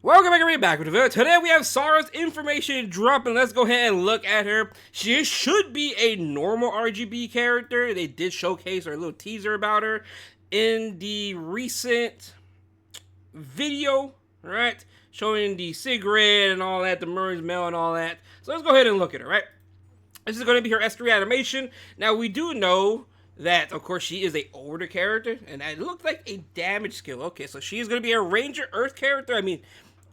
Welcome back with the video. Today we have Saria's information drop, and let's go ahead and look at her. She should be a normal RGB character. They did showcase a little teaser about her in the recent video, right? Showing the cigarette and all that, the merge mail and all that. So let's go ahead and look at her, right? This is going to be her S3 animation. Now we do know that, of course, she is a older character, and that looked like a damage skill. Okay, so she is going to be a Ranger Earth character. I mean,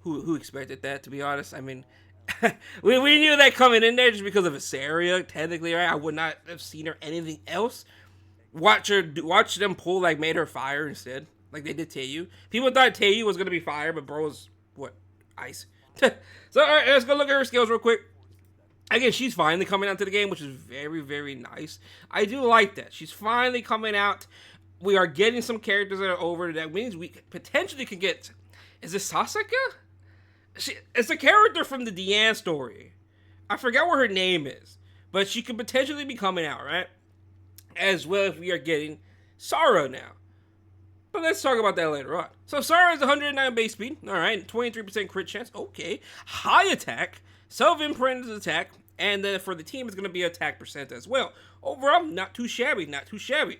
who expected that, to be honest? I mean, we knew that coming in there just because of a Saria, technically, right? I would not have seen her anything else. Watch them pull, like, made her fire instead, like they did Teiyu. People thought Teiyu was going to be fire, but bro was, what, ice? So, all right, let's go look at her skills real quick. Again, she's finally coming out to the game, which is very, very nice. I do like that. She's finally coming out. We are getting some characters that are over. That means we potentially can get... Is it SETSUKA? It's a character from the Diane story. I forgot what her name is. But she could potentially be coming out, right? As well as we are getting Saria now. But let's talk about that later on. So Saria is 109 base speed. Alright, 23% crit chance. Okay. High attack. Self-imprinted attack. And then for the team, it's going to be attack percent as well. Overall, not too shabby. Not too shabby.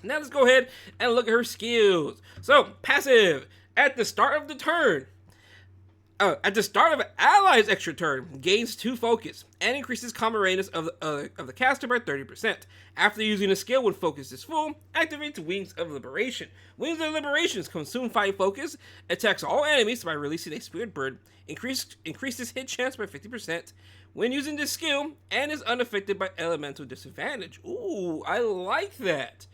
Now let's go ahead and look at her skills. So, passive. At the start of the turn. At the start of an ally's extra turn, gains 2 focus and increases combat radius of the caster by 30%. After using a skill when focus is full, activates Wings of Liberation. Wings of Liberation consume 5 focus, attacks all enemies by releasing a spirit bird, increases hit chance by 50% when using this skill, and is unaffected by elemental disadvantage. Ooh, I like that.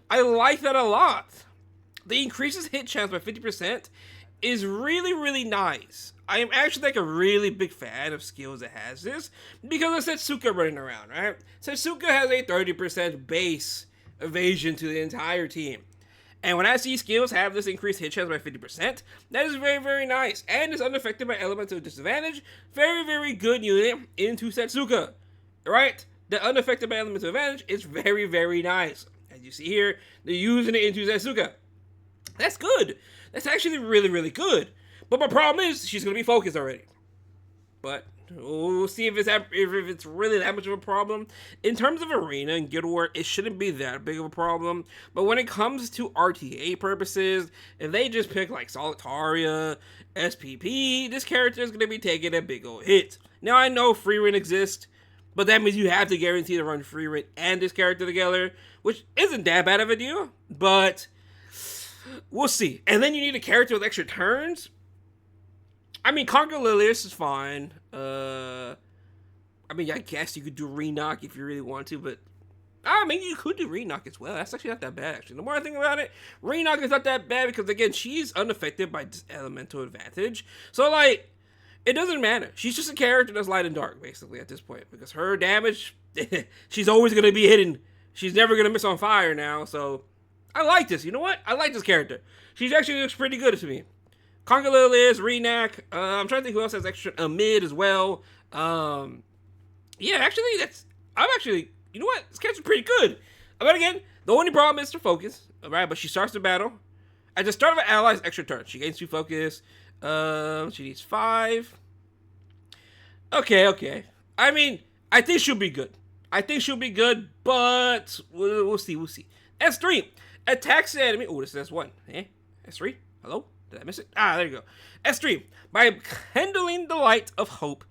I like that a lot. The increases hit chance by 50% is really, really nice. I am actually like a really big fan of skills that has this because of SETSUKA running around, right? SETSUKA has a 30% base evasion to the entire team. And when I see skills have this increased hit chance by 50%, that is very, very nice. And is unaffected by elemental disadvantage. Very, very good unit into SETSUKA, right? The unaffected by elemental advantage is very, very nice. As you see here, they're using it into SETSUKA. That's good. That's actually really, really good. But my problem is she's going to be focused already. But we'll see if it's really that much of a problem. In terms of arena and guild war, it shouldn't be that big of a problem. But when it comes to RTA purposes, if they just pick like Saria, SPP, this character is going to be taking a big old hit. Now I know free run exists, but that means you have to guarantee to run free run and this character together, which isn't that bad of a deal, but we'll see. And then you need a character with extra turns. I mean, Conquer Lilius is fine. I mean, I guess you could do Renok if you really want to, but I mean, you could do Renok as well. That's actually not that bad, actually. The more I think about it, Renok is not that bad because, again, she's unaffected by elemental advantage. So, like, it doesn't matter. She's just a character that's light and dark, basically, at this point, because her damage, she's always going to be hidden. She's never going to miss on fire now, so I like this. You know what? I like this character. She actually looks pretty good to me. Conquer Lilius, Renak. I'm trying to think who else has extra mid as well. Yeah, actually, you know what? This character's pretty good. But again, the only problem is her focus. Alright, but she starts the battle. At the start of an ally's extra turn, she gains 2 focus. She needs 5. Okay. I mean, I think she'll be good. But we'll see. S3. Attacks the enemy. Oh, this is S1. S3? Hello? Did I miss it? There you go. S3. By kindling the light of hope,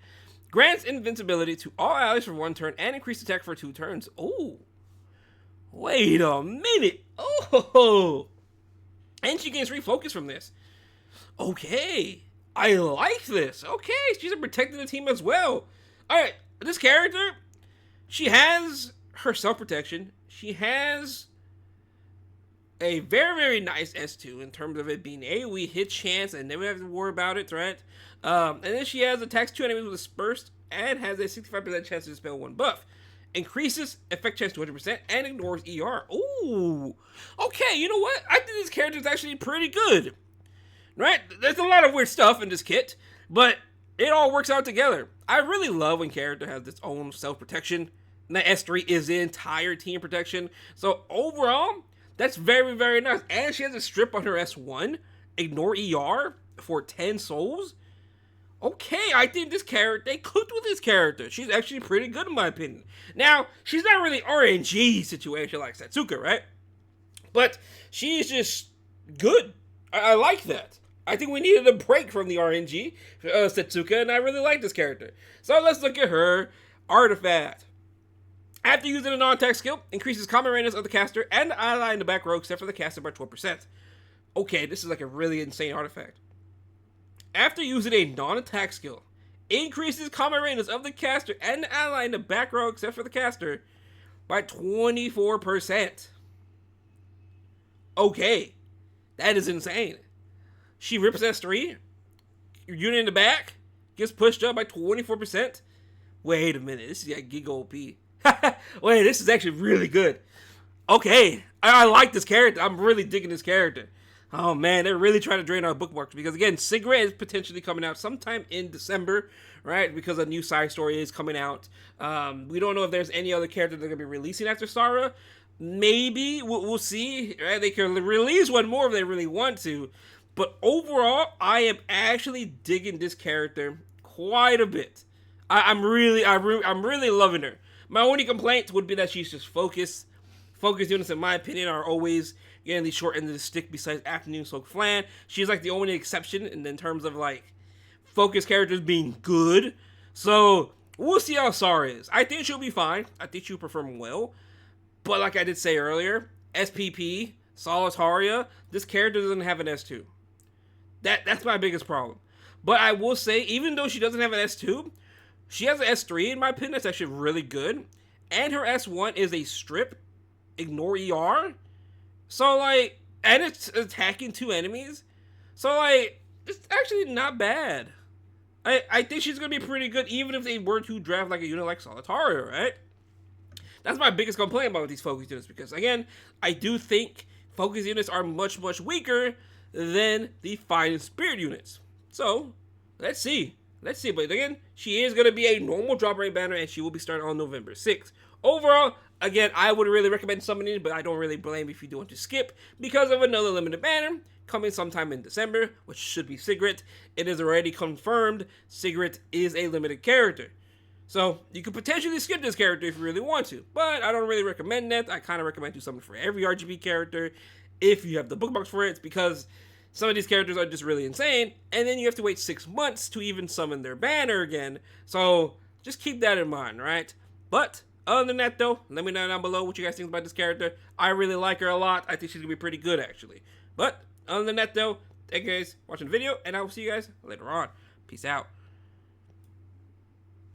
grants invincibility to all allies for 1 turn and increased attack for 2 turns. Oh. Wait a minute. Oh. And she gains refocus from this. Okay. I like this. Okay. She's protecting the team as well. Alright. This character, she has her self-protection. She has a very, very nice S2 in terms of it being AoE hit chance and never have to worry about it, right? And then she has attacks 2 enemies with a Spurst and has a 65% chance to dispel 1 buff. Increases effect chance to 100% and ignores ER. Ooh. Okay, you know what? I think this character is actually pretty good. Right? There's a lot of weird stuff in this kit, but it all works out together. I really love when character has its own self-protection. And the S3 is the entire team protection. So overall, that's very, very nice. And she has a strip on her S1. Ignore ER. for 10 souls. Okay, I think this character, they cooked with this character. She's actually pretty good in my opinion. Now, she's not really RNG situation like SETSUKA, right? But she's just good. I like that. I think we needed a break from the RNG, SETSUKA, and I really like this character. So let's look at her artifact. After using a non-attack skill, increases common range of the caster and the ally in the back row except for the caster by 12%. Okay, this is like a really insane artifact. After using a non-attack skill, increases common range of the caster and the ally in the back row except for the caster by 24%. Okay, that is insane. She rips S3, unit in the back, gets pushed up by 24%. Wait a minute, this is like Giga OP. Wait, this is actually really good. Okay, I like this character. I'm really digging this character. Oh man, they're really trying to drain our bookmarks because again, Cigarette is potentially coming out sometime in December, right? Because a new side story is coming out. We don't know if there's any other character they're gonna be releasing after Saria. Maybe we'll see. Right? They can release one more if they really want to. But overall, I am actually digging this character quite a bit. I'm really loving her. My only complaint would be that she's just focused. Focus units, in my opinion, are always getting the short end of the stick besides Afternoon Soak Flan. She's like the only exception in terms of like focus characters being good. So we'll see how Saria is. I think she'll be fine. I think she'll perform well. But like I did say earlier, SPP, Solitaria, this character doesn't have an S2. That's my biggest problem. But I will say, even though she doesn't have an S2, she has an S3 in my opinion. That's actually really good. And her S1 is a strip. Ignore ER. So like, and it's attacking 2 enemies. So like, it's actually not bad. I think she's going to be pretty good even if they were to draft like a unit like Solitaria, right? That's my biggest complaint about these focus units because again, I do think focus units are much, much weaker than the Fine Spirit units. So, let's see. Let's see. But again, she is going to be a normal drop rate banner and she will be starting on November 6th. Overall, again, I would really recommend summoning it, but I don't really blame if you do want to skip because of another limited banner coming sometime in December, which should be Cigarette. It is already confirmed Cigarette is a limited character. So, you could potentially skip this character if you really want to, but I don't really recommend that. I kind of recommend you summon for every RGB character if you have the bookmarks for it, because some of these characters are just really insane, and then you have to wait 6 months to even summon their banner again. So, just keep that in mind, right? But, other than that though, let me know down below what you guys think about this character. I really like her a lot. I think she's going to be pretty good actually. But, other than that though, thank you guys for watching the video, and I will see you guys later on. Peace out.